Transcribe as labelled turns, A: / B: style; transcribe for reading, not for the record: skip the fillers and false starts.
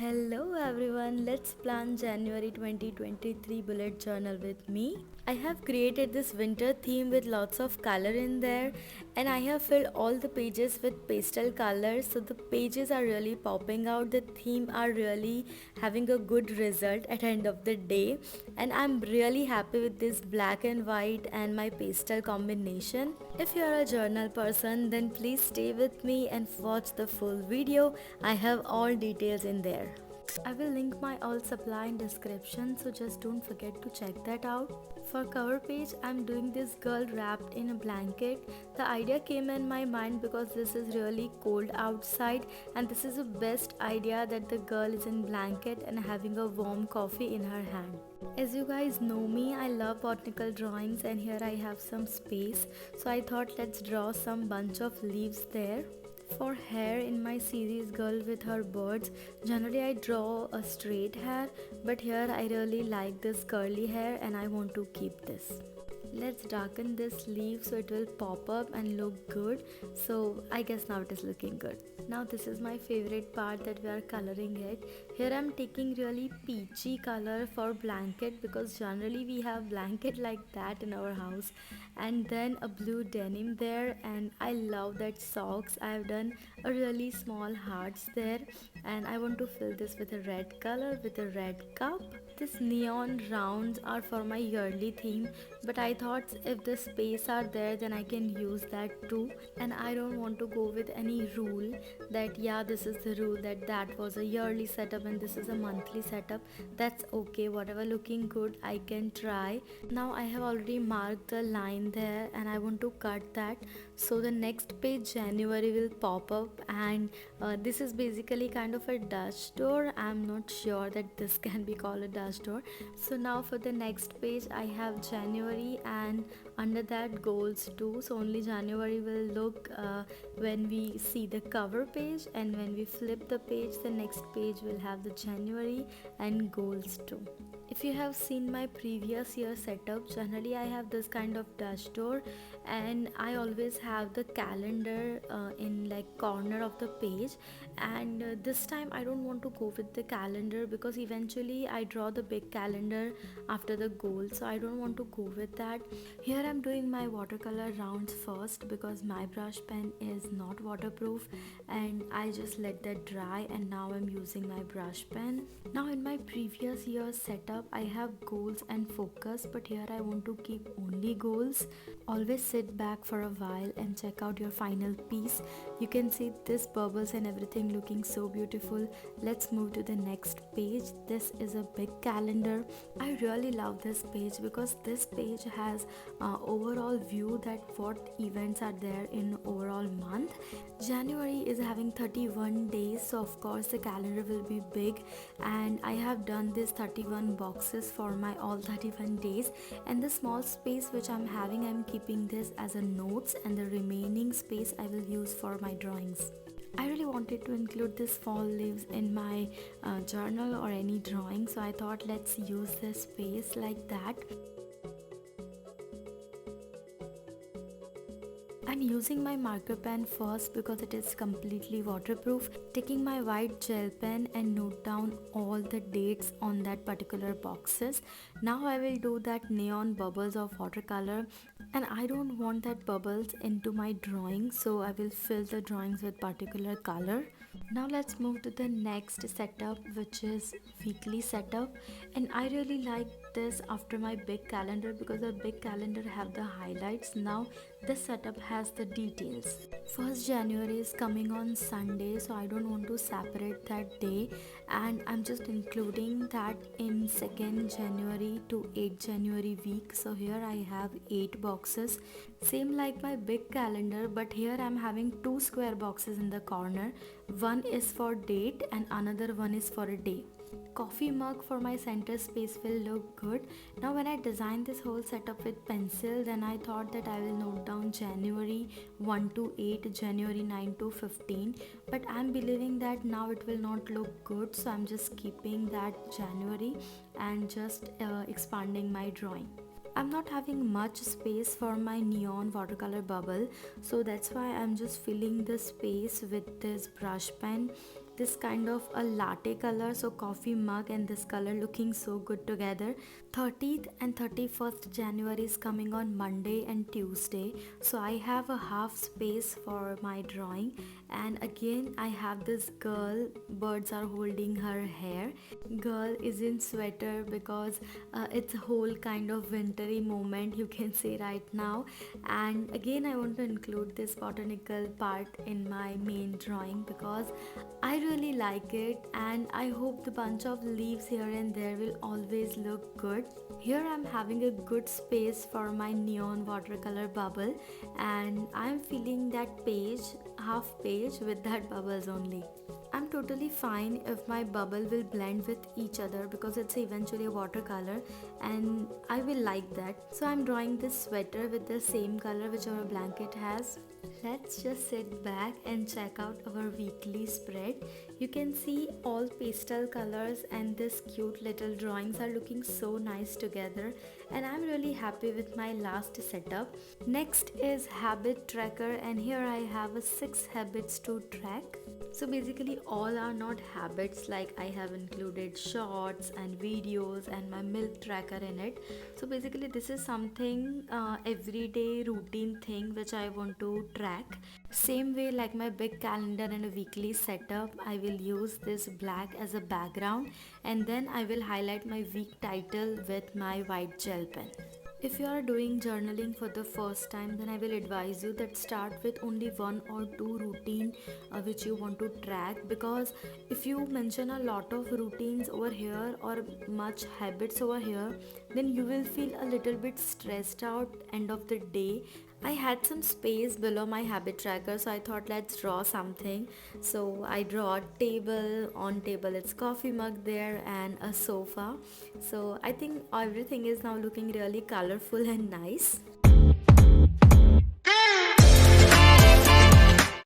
A: Hello everyone, let's plan January 2023 bullet journal with me. I have created this winter theme with lots of color in there, and I have filled all the pages with pastel colors, so the pages are really popping out. The theme are really having a good result at the end of the day, and I'm really happy with this black and white and my pastel combination. If you are a journal person, then please stay with me and watch the full video. I have all details in there. I will link my all supply in description, so just don't forget to check that out. For cover page, I'm doing this girl wrapped in a blanket. The idea came in my mind because this is really cold outside, and this is the best idea that the girl is in blanket and having a warm coffee in her hand. As you guys know me, I love botanical drawings, and here I have some space, so I thought let's draw some bunch of leaves there. For hair in my series Girl with Her Birds, generally I draw a straight hair, but here I really like this curly hair and I want to keep this. Let's darken this leaf so it will pop up and look good. So I guess now it is looking good. Now this is my favorite part, that we are coloring it. Here I'm taking really peachy color for blanket, because generally we have blanket like that in our house, and then a blue denim there, and I love that socks. I have done a really small hearts there, and I want to fill this with a red color with a red cup. This neon rounds are for my yearly theme, but I thought if the space are there, then I can use that too, and I don't want to go with any rule that yeah, this is the rule, that was a yearly setup and this is a monthly setup. That's okay, whatever looking good I can try. Now I have already marked the line there and I want to cut that, so the next page January will pop up, and this is basically kind of a Dutch door. I'm not sure that this can be called a Dutch door. So now for the next page I have January, and under that goals too, so only January will look when we see the cover page, and when we flip the page, the next page will have the January and goals too. If you have seen my previous year setup, generally I have this kind of Dutch door, and I always have the calendar in like corner of the page, and this time I don't want to go with the calendar because eventually I draw the big calendar after the goal, so I don't want to go with that. Here I'm doing my watercolor rounds first because my brush pen is not waterproof, and I just let that dry, and now I'm using my brush pen. Now in my previous year's setup I have goals and focus, but here I want to keep only goals. Always sit back for a while and check out your final piece. You can see this bubbles and everything looking so beautiful. Let's move to the next page. This is a big calendar. I really love this page because this page has overall view that what events are there in overall month. January is having 31 days, so of course the calendar will be big, and I have done this 31 boxes for my all 31 days, and the small space which I'm having, I'm keeping this as a notes, and the remaining space I will use for my drawings. I really wanted to include this fall leaves in my journal or any drawing, so I thought let's use this space like that. I'm using my marker pen first because it is completely waterproof, taking my white gel pen and note down all the dates on that particular boxes. Now I will do that neon bubbles of watercolor, and I don't want that bubbles into my drawing, so I will fill the drawings with particular color. Now let's move to the next setup, which is weekly setup, and I really like this after my big calendar because the big calendar have the highlights. Now this setup has the details. 1st January is coming on Sunday, so I don't want to separate that day, and I'm just including that in 2nd January to 8th January week. So here I have 8 boxes, same like my big calendar, but here I'm having 2 square boxes in the corner. One is for date and another one is for a day. Coffee mug for my center space will look good. Now when I designed this whole setup with pencil, then I thought that I will note down January 1 to 8, January 9 to 15, but I'm believing that now it will not look good, so I'm just keeping that January and just expanding my drawing. I'm not having much space for my neon watercolor bubble, so that's why I'm just filling the space with this brush pen. this kind of a latte color, so coffee mug and this color looking so good together. 30th and 31st January is coming on Monday and Tuesday, so I have a half space for my drawing. And again I have this girl, birds are holding her hair. Girl is in sweater because it's a whole kind of wintry moment, you can say, right now. And again I want to include this botanical part in my main drawing because I really like it, and I hope the bunch of leaves here and there will always look good. Here I'm having a good space for my neon watercolor bubble, and I'm filling that page, half page, with that bubbles only. I'm totally fine if my bubble will blend with each other because it's eventually a watercolor and I will like that. So I'm drawing this sweater with the same color which our blanket has. Let's just sit back and check out our weekly spread. You can see all pastel colors and this cute little drawings are looking so nice together, and I'm really happy with my last setup. Next is habit tracker, and here I have a 6 habits to track. So basically all are not habits, like I have included shorts and videos and my milk tracker in it. So basically this is something everyday routine thing which I want to track. Same way like my big calendar and a weekly setup, I will use this black as a background, and then I will highlight my week title with my white gel pen. If you are doing journaling for the first time, then I will advise you that start with only one or two routine which you want to track, because if you mention a lot of routines over here or much habits over here, then you will feel a little bit stressed out end of the day. I had some space below my habit tracker, so I thought let's draw something. So I draw a table, on table it's coffee mug there and a sofa. So I think everything is now looking really colorful and nice.